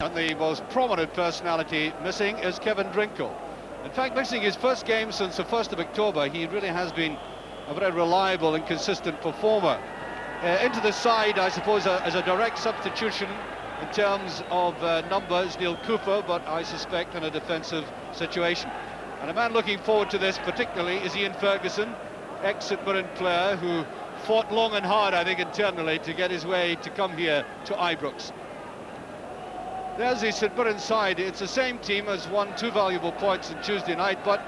And the most prominent personality missing is Kevin Drinkle. In fact, missing his first game since the 1st of October, he really has been a very reliable and consistent performer. Into the side, I suppose, as a direct substitution in terms of numbers, Neil Cooper, but I suspect in a defensive situation. And a man looking forward to this particularly is Ian Ferguson, ex-St Mirren player who fought long and hard, I think, internally to get his way to come here to Ibrox. There's the St Mirren side. It's the same team as won 2 valuable points on Tuesday night, but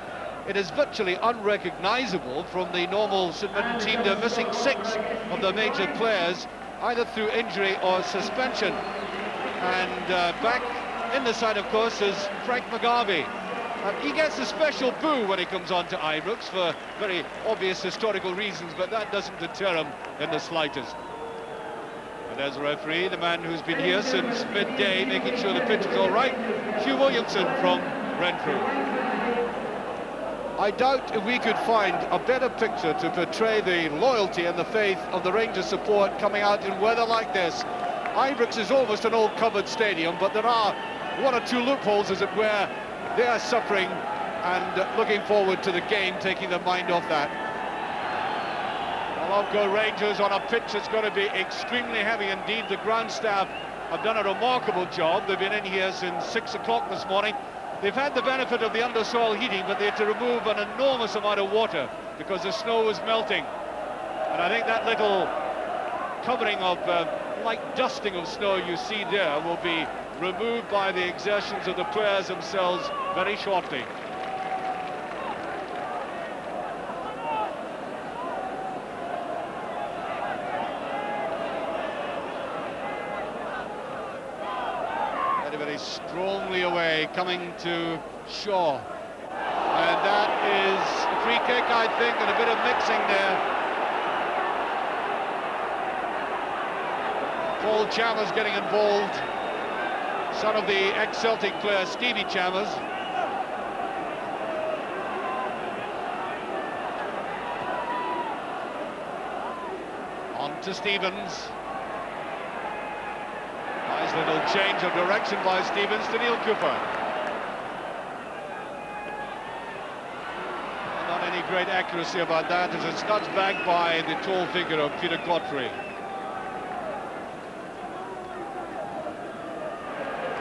it is virtually unrecognisable from the normal St Mirren team. They're missing 6 of the major players, either through injury or suspension. And back in the side, of course, is Frank McGarvey. He gets a special boo when he comes on to Ibrox for very obvious historical reasons, but that doesn't deter him in the slightest. And as a referee, the man who's been here since midday, making sure the pitch is all right, Hugh Williamson from Renfrew. I doubt if we could find a better picture to portray the loyalty and the faith of the Rangers support coming out in weather like this. Ibrox is almost an old covered stadium, but there are 1 or 2 loopholes, as it were. They are suffering and looking forward to the game, taking their mind off that. Local Rangers on a pitch that's going to be extremely heavy indeed. The ground staff have done a remarkable job. They've been in here since 6 o'clock this morning. They've had the benefit of the undersoil heating, but they had to remove an enormous amount of water because the snow was melting. And I think that little covering of light dusting of snow you see there will be removed by the exertions of the players themselves very shortly. Very strongly away, coming to Shaw, and that is a free kick, I think, and a bit of mixing there. Paul Chalmers getting involved, son of the ex-Celtic player Stevie Chalmers. On to Stevens. Nice little change of direction by Stevens to Neil Cooper. Not any great accuracy about that, as it's nudged back by the tall figure of Peter Godfrey.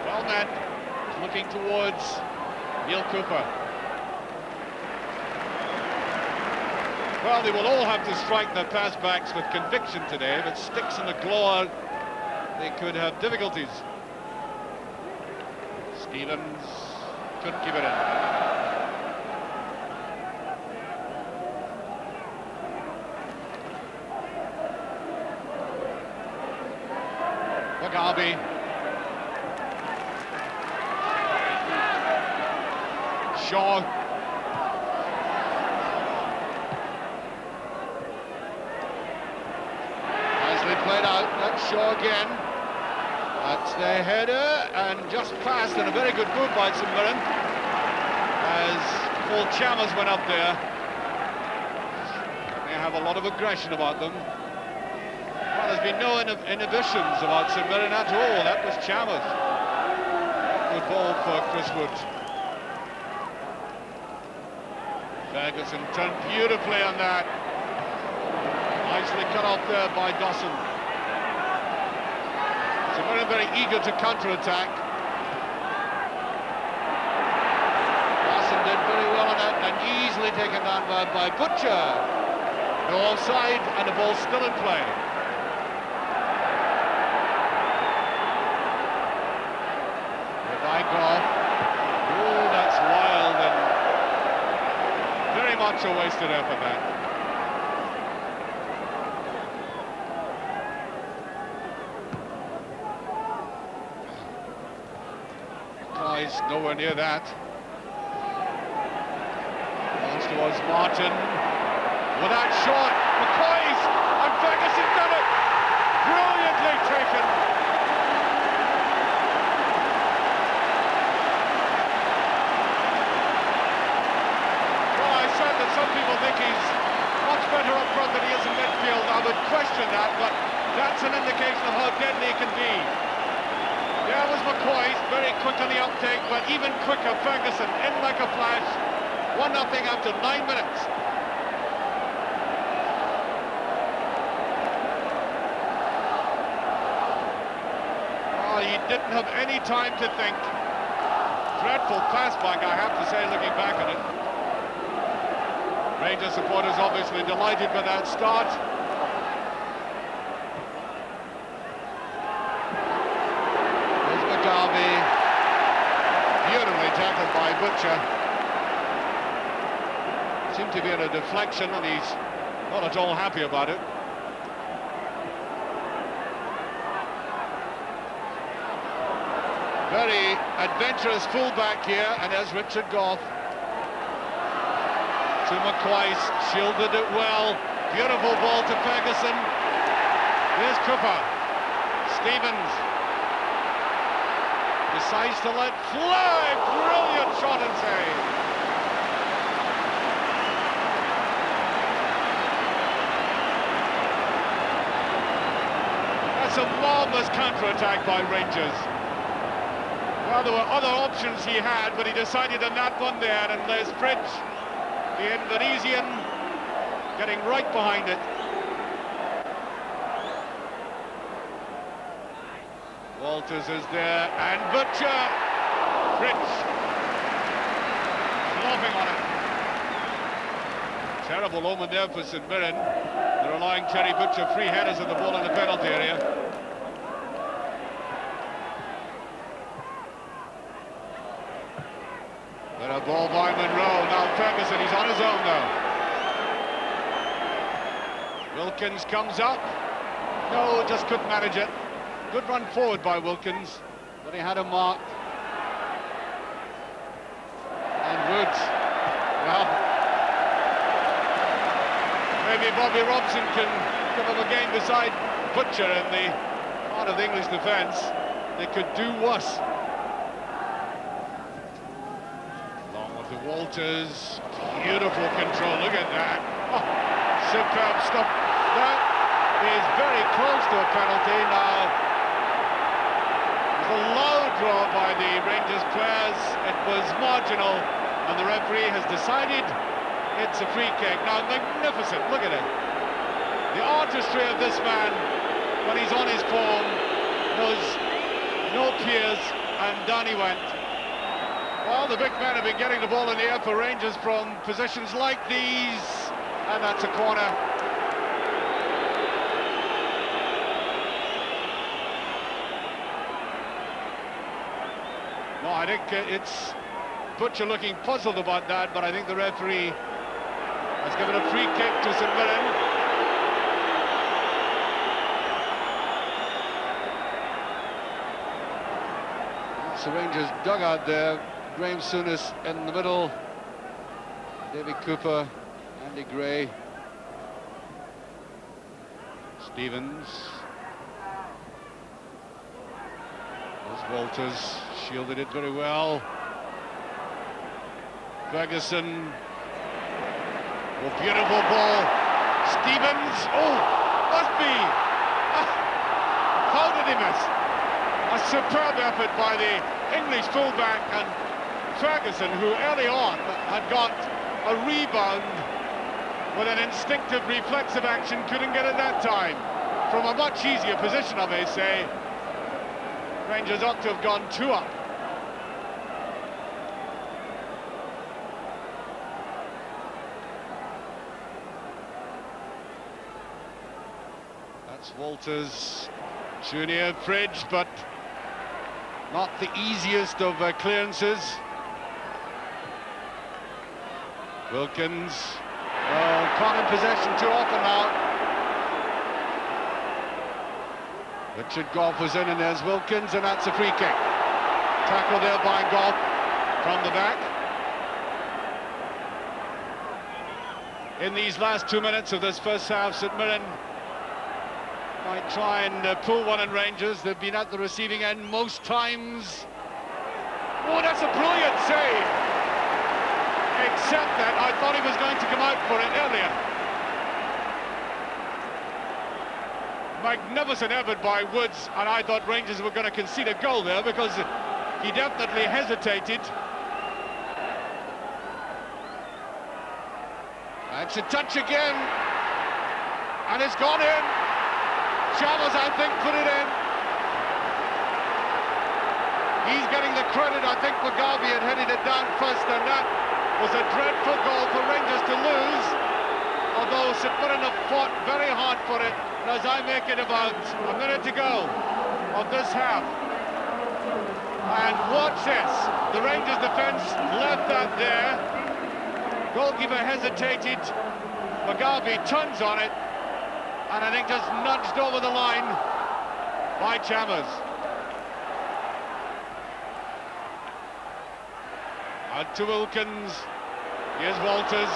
Well, then, looking towards Neil Cooper. Well, they will all have to strike their pass-backs with conviction today. If it sticks in the claw, they could have difficulties. Stevens couldn't keep it in. McGarvey. Shaw. Nicely played out. That's Shaw again. That's their header, and just passed, and a very good move by St Mirren as Paul Chalmers went up there. They have a lot of aggression about them. Well, there's been no inhibitions about St Mirren at all. That was Chalmers. Good ball for Chris Wood. Ferguson turned beautifully on that. Nicely cut off there by Dawson. So very, very eager to counter-attack. Dawson did very well on that and easily taken down by Butcher. No offside and the ball still in play. Goff. Oh, that's wild and very much a wasted effort there. Guys, nowhere near that. Goes towards Martin. With that shot, McCoy's, and Ferguson done it! Brilliantly taken. Some people think he's much better up front than he is in midfield. I would question that, but that's an indication of how deadly he can be. Yeah, it was McCoy, very quick on the uptake, but even quicker, Ferguson in like a flash. 1-0 after 9 minutes. Oh, he didn't have any time to think. Dreadful pass back, I have to say, looking back on it. Rangers supporters obviously delighted with that start. There's McGarvey. Beautifully tackled by Butcher. Seemed to be in a deflection and he's not at all happy about it. Very adventurous fullback here, and there's Richard Gough. To McCoy, shielded it well. Beautiful ball to Ferguson. Here's Cooper. Stevens decides to let fly. Brilliant shot and save. That's a marvellous counter-attack by Rangers. Well, there were other options he had, but he decided on that one there, and there's Bridge, the Indonesian, getting right behind it. Walters is there, and Butcher, Bridge, flopping on it. Terrible omen there for St Mirren. They're allowing Terry Butcher free headers of the ball in the penalty area. But a ball by Monroe. Now Ferguson, he's on his own now. Wilkins comes up. No, just couldn't manage it. Good run forward by Wilkins, but he had him marked. And Woods. Well, maybe Bobby Robson can give him a game beside Butcher in the heart of the English defence. They could do worse. To Walters, beautiful control, look at that. Oh, superb stuff. That is very close to a penalty now. It was a low draw by the Rangers players. It was marginal, and the referee has decided it's a free kick. Now, magnificent, look at it. The artistry of this man, when he's on his form, knows no peers, and down he went. Well, the big men have been getting the ball in the air for Rangers from positions like these, and that's a corner. No, I think it's Butcher looking puzzled about that, but I think the referee has given a free kick to St Mirren. That's the Rangers dugout there. Graham Souness in the middle, David Cooper, Andy Gray, Stevens, there's Walters, shielded it very well. Ferguson, oh, beautiful ball. Stevens, oh, must be. How did he miss? A superb effort by the English fullback, and Ferguson, who early on had got a rebound with an instinctive reflexive action, couldn't get it that time. From a much easier position, I may say. Rangers ought to have gone 2 up. That's Walters, Junior, Fridge, but not the easiest of clearances. Wilkins, caught in possession too often now. Richard Gough was in, and there's Wilkins, and that's a free kick. Tackle there by Gough from the back. In these last 2 minutes of this first half, St Mirren might try and pull one in Rangers. They've been at the receiving end most times. Oh, that's a brilliant save. Except that I thought he was going to come out for it earlier. Magnificent effort by Woods, and I thought Rangers were going to concede a goal there because he definitely hesitated. It's a touch again, and it's gone in. Chavez, I think, put it in. He's getting the credit. I think Mugabe had headed it down first, and that was a dreadful goal for Rangers to lose. Although St Mirren have fought very hard for it. And as I make it about a minute to go of this half. And watch this. The Rangers defence left that there. Goalkeeper hesitated. Mugabe turns on it. And I think just nudged over the line by Chalmers. Out to Wilkins. Here's Walters.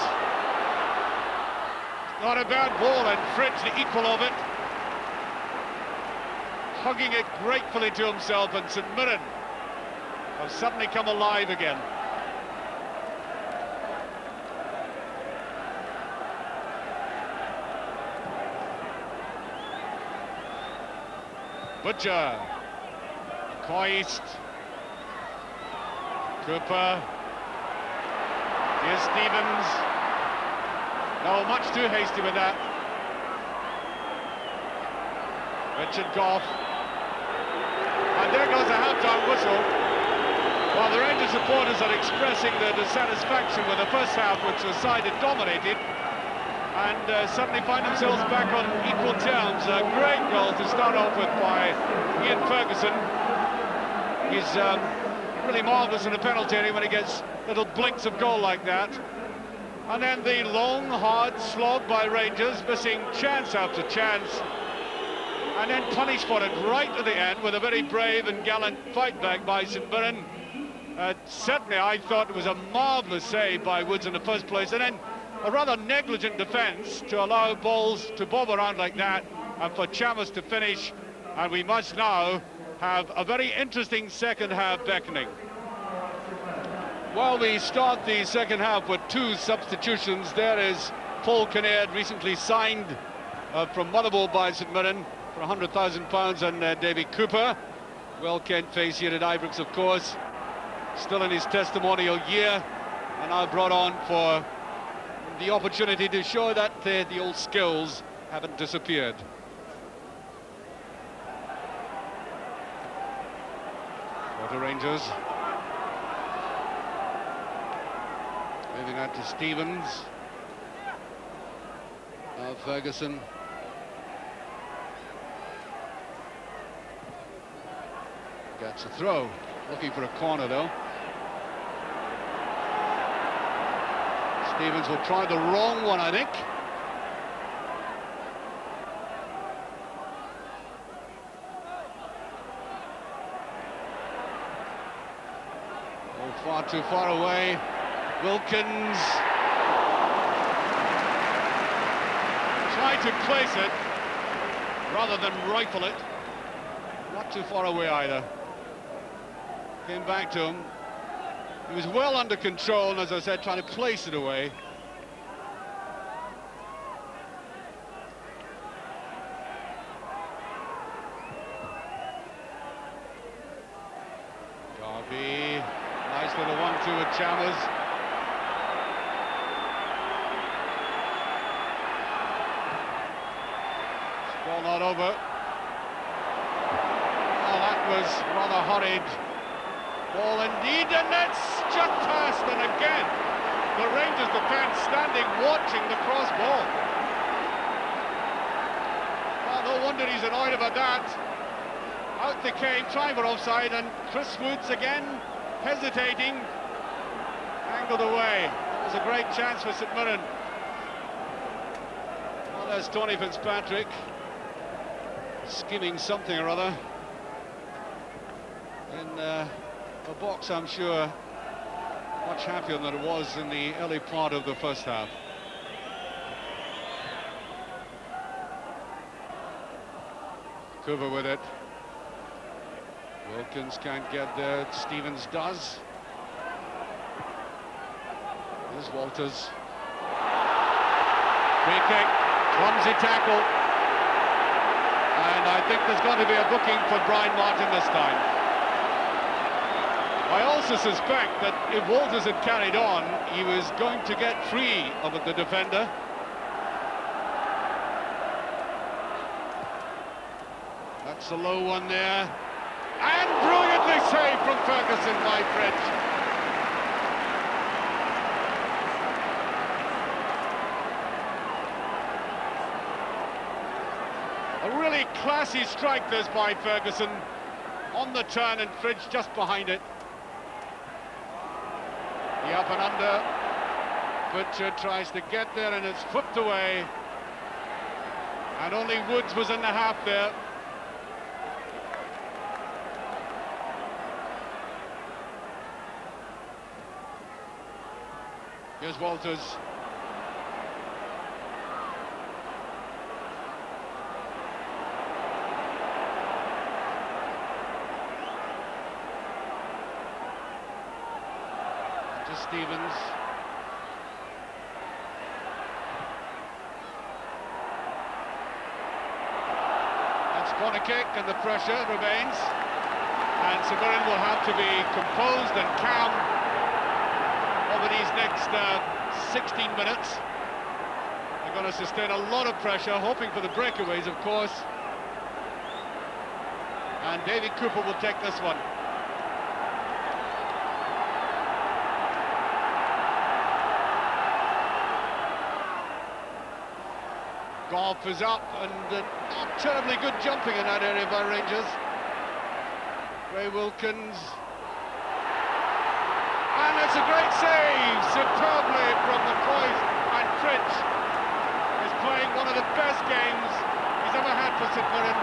Not a bad ball, and Fridge, the equal of it. Hugging it gratefully to himself, and St Mirren have suddenly come alive again. Butcher. Coist. Cooper. Here's Stevens. No, much too hasty with that. Richard Goff. And there goes the half-time whistle. While the Rangers supporters are expressing their dissatisfaction with the first half, which the side had dominated, and suddenly find themselves back on equal terms. A great goal to start off with by Ian Ferguson. He's really marvellous in a penalty area when he gets little blinks of goal like that. And then the long, hard slog by Rangers, missing chance after chance. And then punished for it right at the end with a very brave and gallant fight back by St Mirren. Certainly, I thought it was a marvellous save by Woods in the first place. And then a rather negligent defence to allow balls to bob around like that and for Chalmers to finish. And we must now have a very interesting second half beckoning. Well, we start the second half with two substitutions. There is Paul Kinnaird, recently signed from Motherwell by St Mirren for £100,000, and Davy Cooper, well-kent face here at Ibrox, of course, still in his testimonial year, and now brought on for the opportunity to show that the old skills haven't disappeared. For the Rangers. Moving out to Stevens. Now Ferguson. Gets a throw. Looking for a corner though. Stevens will try the wrong one, I think. Oh, far too far away. Wilkins tried to place it rather than rifle it. Not too far away either. Came back to him. He was well under control, and as I said, trying to place it away. Garvey, nice little 1-2 with Chalmers. Ball not over. Oh, that was rather hurried. Ball indeed, and that's just past, and again, the Rangers defence standing watching the cross ball. Well, no wonder he's annoyed about that. Out they came, trying for offside, and Chris Woods again hesitating, angled away. That was a great chance for St Mirren. Well, there's Tony Fitzpatrick, skimming something or other in a box, I'm sure, much happier than it was in the early part of the first half. Cooper with it. Wilkins can't get there. Stevens does. Here's Walters. Free kick. Clumsy tackle. And I think there's got to be a booking for Brian Martin this time. I also suspect that if Walters had carried on, he was going to get free of the defender. That's a low one there. And brilliantly saved from Ferguson by Fritsch. A really classy strike this by Ferguson. On the turn and Fritsch just behind it. The up and under. Butcher tries to get there and it's flipped away. And only Woods was in the half there. Here's Walters. To Stevens. That's corner kick and the pressure remains. And St Mirren will have to be composed and calm over these next 16 minutes. They're going to sustain a lot of pressure, hoping for the breakaways, of course. And Davy Cooper will take this one. Goff is up, and not terribly good jumping in that area by Rangers. Ray Wilkins. And it's a great save, superbly from McCoy, and Fritsch is playing one of the best games he's ever had for St Mirren.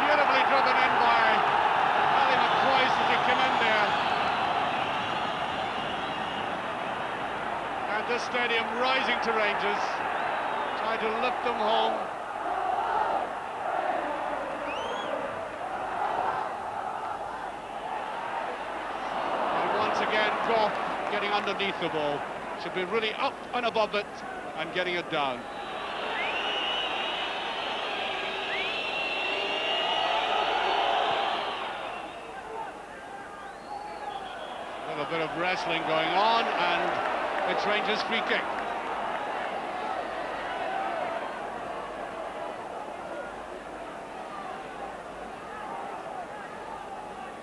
Beautifully driven in by Ali McCoy as he came in there. And this stadium rising to Rangers, trying to lift them home. Goff getting underneath the ball, should be really up and above it and getting it down. A little bit of wrestling going on, and it's Rangers' free kick.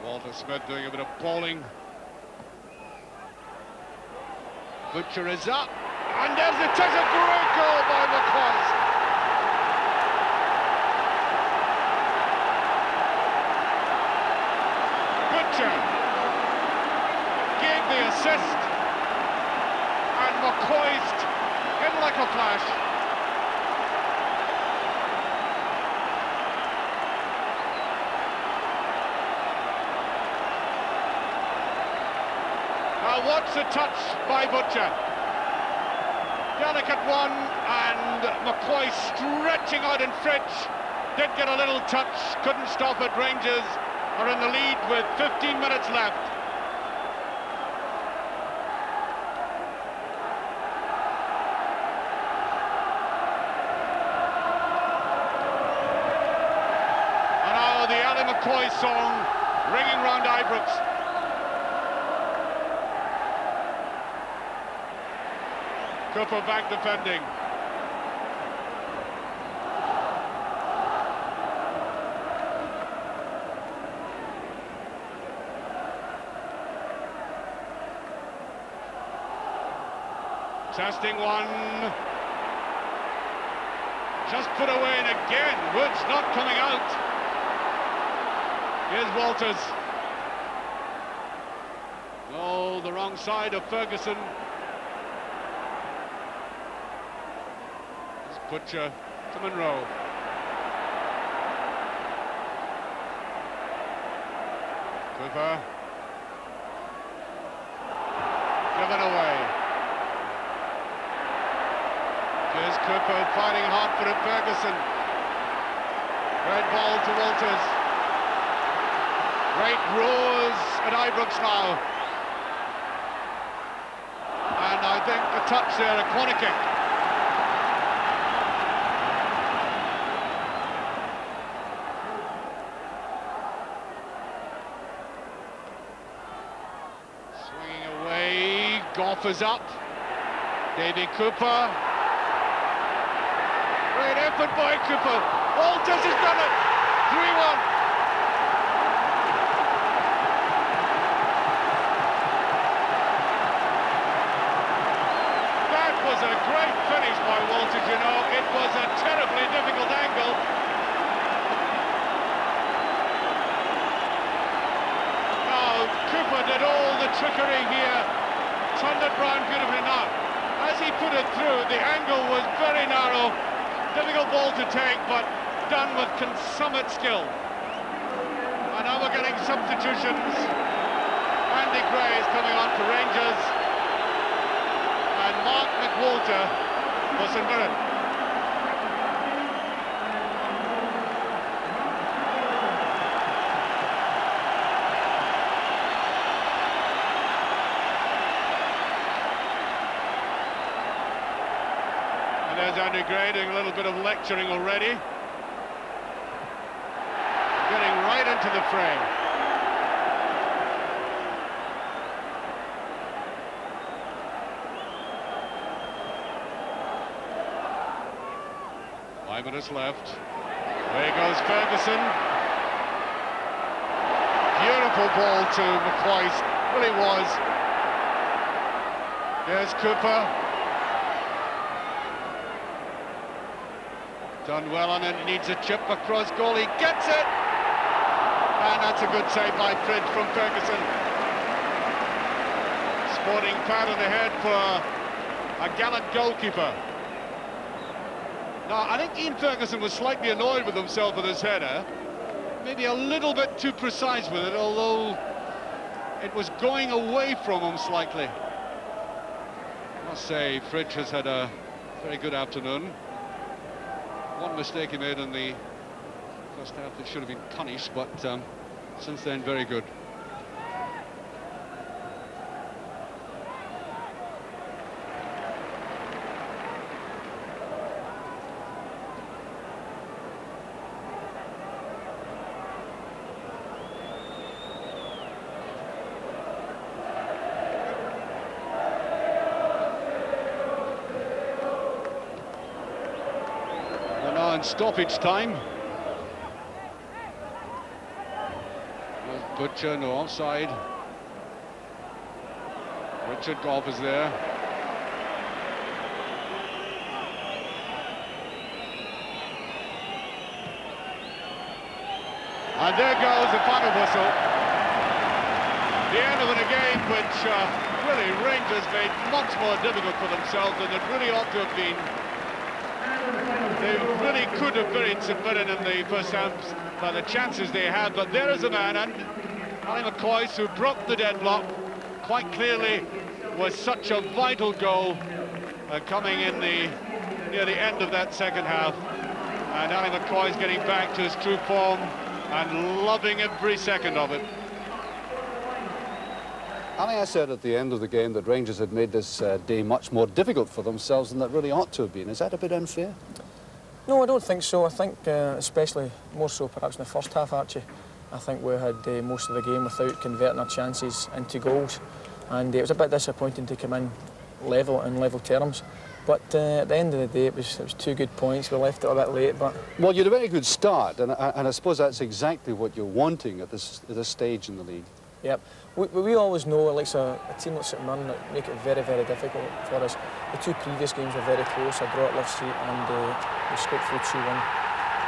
Walter Smith doing a bit of bowling. Butcher is up, and there's a touch, a great goal by McCoy. Butcher gave the assist, and McCoy in like a flash. Now what's the touch by Butcher? Delicate one, and McCoy stretching out, and Fritsch did get a little touch, couldn't stop it. Rangers are in the lead with 15 minutes left. And now the Ali McCoy song ringing round Ibrox. Cooper back defending. Testing one. Just put away, and again, Woods not coming out. Here's Walters. Oh, the wrong side of Ferguson. Butcher to Monroe. Cooper. Given away. Here's Cooper fighting hard for it, Ferguson. Red ball to Walters. Great roars at Ibrox now. And I think a touch there, a corner kick. Goff is up. Davy Cooper. Great effort by Cooper. Walters has done it. 3-1. That was a great finish by Walters, you know. It was a terribly difficult angle. Now, Cooper did all the trickery here. Turned it round beautifully. Now, as he put it through, the angle was very narrow. Difficult ball to take, but done with consummate skill. And now we're getting substitutions. Andy Gray is coming on for Rangers. And Mark McWalter for St Mirren. And there's Andy Gray doing a little bit of lecturing already. Getting right into the fray. Five minutes left. There goes Ferguson. Beautiful ball to McCoist. Really was. There's Cooper. Done well on it. Needs a chip across goal. He gets it. And that's a good save by Fridge from Ferguson. Sporting pat on the head for a gallant goalkeeper. Now, I think Ian Ferguson was slightly annoyed with himself with his header. Maybe a little bit too precise with it, although it was going away from him slightly. I must say, Fridge has had a very good afternoon. One mistake he made in the first half that should have been punished, but since then, very good. We're now in stoppage time. Butcher, no offside. Richard Goff is there. And there goes the final whistle. The end of a game which really Rangers made much more difficult for themselves than it really ought to have been. They really could have buried St Mirren in the first half by the chances they had, but there is a man, and Ali McCoist, who broke the deadlock quite clearly, was such a vital goal coming in near the end of that second half. And Ali McCoist getting back to his true form and loving every second of it. Ali, I said at the end of the game that Rangers had made this day much more difficult for themselves than that really ought to have been. Is that a bit unfair? No, I don't think so. I think especially more so perhaps in the first half, Archie. I think we had most of the game without converting our chances into goals, and it was a bit disappointing to come in level in level terms. But at the end of the day, it was 2 good points. We left it a bit late, but well, you had a very good start, and I suppose that's exactly what you're wanting at this stage in the league. Yep, we always know, like a team like St Mirren, that make it very, very difficult for us. The 2 previous games were very close. I draw at Liv Street and we scored through 2-1.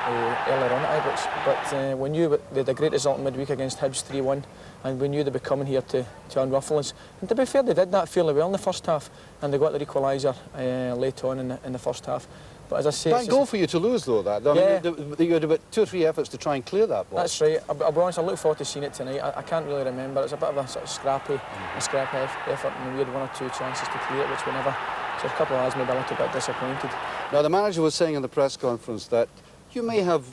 Earlier on at Ibrox, but we knew they had a great result in midweek against Hibs 3-1, and we knew they'd be coming here to unruffle us. And to be fair, they did that fairly well in the first half, and they got their equaliser late on in the first half. But as I say, Thank goal for you to lose though. That yeah. I mean, you had about 2 or 3 efforts to try and clear that ball. That's right. I'll be honest, I look forward to seeing it tonight. I can't really remember. It's a bit of a sort of scrappy effort, and we had 1 or 2 chances to clear it, which we never. So a couple of lads maybe a little bit disappointed. Now the manager was saying in the press conference that you may have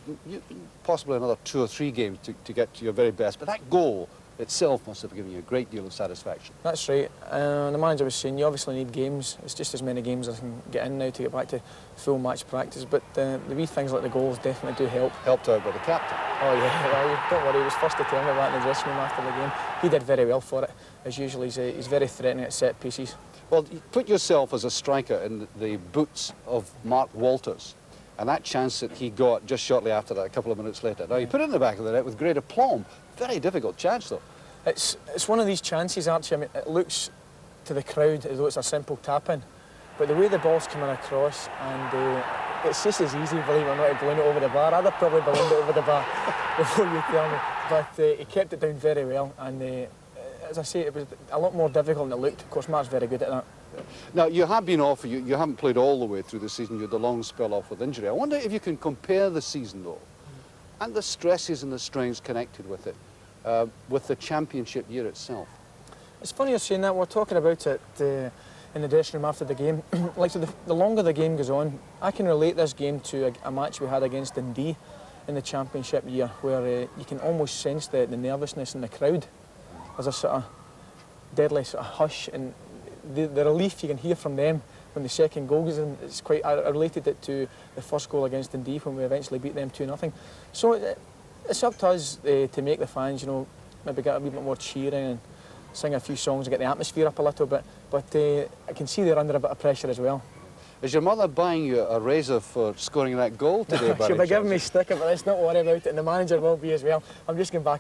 possibly another 2 or 3 games to get to your very best, but that goal itself must have given you a great deal of satisfaction. That's right. The manager was saying you obviously need games. It's just as many games as I can get in now to get back to full match practice. But the wee things like the goals definitely do help. Helped out by the captain. Oh yeah, well, don't worry. He was first to tell me that in the dressing room after the game. He did very well for it. As usual, he's very threatening at set pieces. Well, you put yourself as a striker in the boots of Mark Walters, and that chance that he got just shortly after that, a couple of minutes later. Now, he put it in the back of the net with great aplomb. Very difficult chance, though. It's one of these chances, Archie. I mean, it looks to the crowd as though it's a simple tap-in, but the way the ball's coming across, and it's just as easy, believe it or not, to balloon it over the bar. I'd have probably ballooned it over the bar before you tell me, but he kept it down very well, and as I say, it was a lot more difficult than it looked. Of course, Mark's very good at that. Now, you have been off, you haven't played all the way through the season. You had a long spell off with injury. I wonder if you can compare the season, though, and the stresses and the strains connected with it, with the championship year itself. It's funny you're saying that. We're talking about it in the dressing room after the game. Like, so the longer the game goes on, I can relate this game to a match we had against Dundee in the championship year, where you can almost sense the nervousness in the crowd. There's a sort of deadly sort of hush, and the relief you can hear from them when the second goal goes in. It's quite. I related it to the first goal against Dundee when we eventually beat them 2-0. So it's up to us to make the fans, you know, maybe get a wee bit more cheering and sing a few songs and get the atmosphere up a little bit. But I can see they're under a bit of pressure as well. Is your mother buying you a razor for scoring that goal today, Barry? She'll be giving me stick, but let's not worry about it, and the manager will be as well. I'm just going back